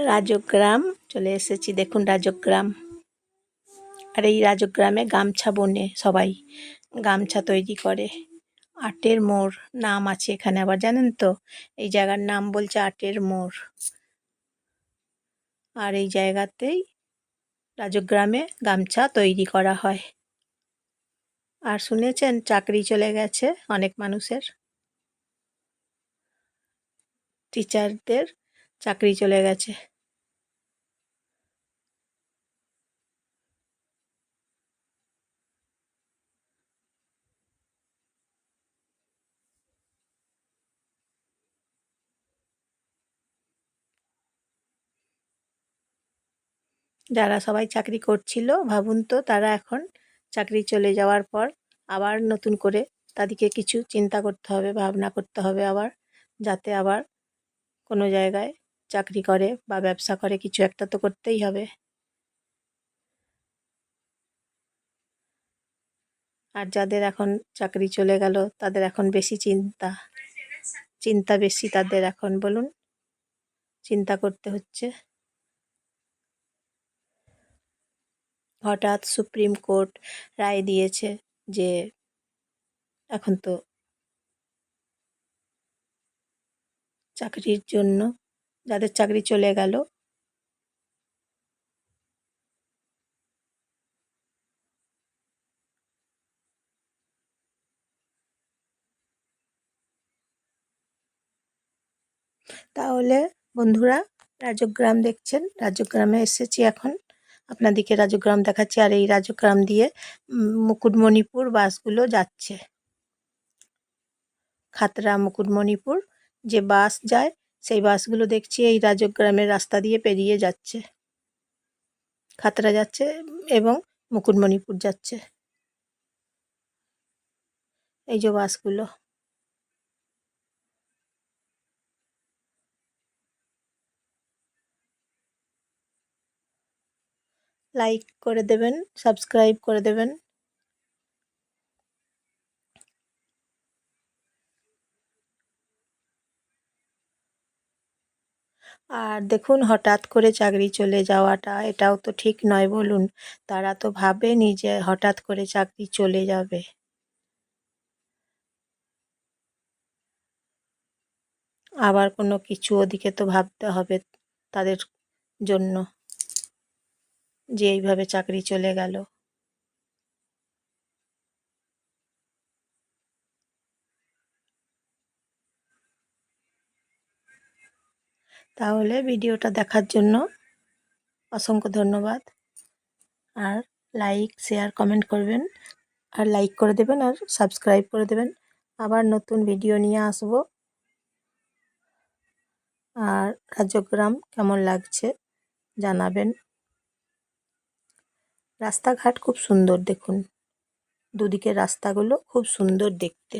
রাজগ্রাম চলে এসেছি। দেখুন রাজগ্রাম। আর এই রাজগ্রামে গামছা বোনে সবাই, গামছা তৈরি করে। আটের মোড় নাম আছে এখানে, আবার জানেন তো এই জায়গার নাম বলছে আটের মোড়। আর এই জায়গাতেই রাজগ্রামে গামছা তৈরি করা হয়। আর শুনেছেন চাকরি চলে গেছে অনেক মানুষের, টিচারদের চাকরি চলে গেছে। যারা সবাই চাকরি করছিল ভাবুন তো, তারা এখন চাকরি চলে যাওয়ার পর আবার নতুন করে তাদেরকে কিছু চিন্তা করতে হবে, ভাবনা করতে হবে আবার, যাতে আবার কোনো জায়গায় চাকরি করে বা ব্যবসা করে, কিছু একটা তো করতেই হবে। আর যাদের এখন চাকরি চলে গেল তাদের এখন বেশি চিন্তা চিন্তা বেশি তাদের এখন, বলুন, চিন্তা করতে হচ্ছে। হঠাৎ সুপ্রিম কোর্ট রায় দিয়েছে যে এখন তো চাকরির জন্য, যাদের চাকরি চলে গেল তাহলে বন্ধুরা, রাজগ্রাম দেখছেন, রাজগ্রামে এসেছি এখন, আপনাদেরকে রাজগ্রাম দেখাচ্ছি। আর এই রাজগ্রাম দিয়ে মুকুটমণিপুর বাসগুলো যাচ্ছে। খাতড়া মুকুটমণিপুর যে বাস যায়, সেই বাসগুলো দেখছি এই রাজগ্রামের রাস্তা দিয়ে পেরিয়ে যাচ্ছে। খাতড়া যাচ্ছে এবং মুকুটমণিপুর যাচ্ছে, এই যে বাসগুলো। লাইক করে দেবেন, সাবস্ক্রাইব করে দেবেন। আর দেখুন, হঠাৎ করে চাকরি চলে যাওয়াটা এটাও তো ঠিক নয়, বলুন। তারা তো ভাবেনি যে হঠাৎ করে চাকরি চলে যাবে। আবার কোনো কিছু ওদিকে তো ভাবতে হবে তাদের জন্য, যে এইভাবে চাকরি চলে গেল। তাহলে ভিডিওটা দেখার জন্য অসংখ্য ধন্যবাদ। আর লাইক, শেয়ার, কমেন্ট করবেন, আর লাইক করে দেবেন, আর সাবস্ক্রাইব করে দেবেন। আবার নতুন ভিডিও নিয়ে আসব। আর রাজগ্রাম কেমন লাগছে জানাবেন। রাস্তাঘাট খুব সুন্দর, দেখুন দুদিকের রাস্তাগুলো খুব সুন্দর দেখতে।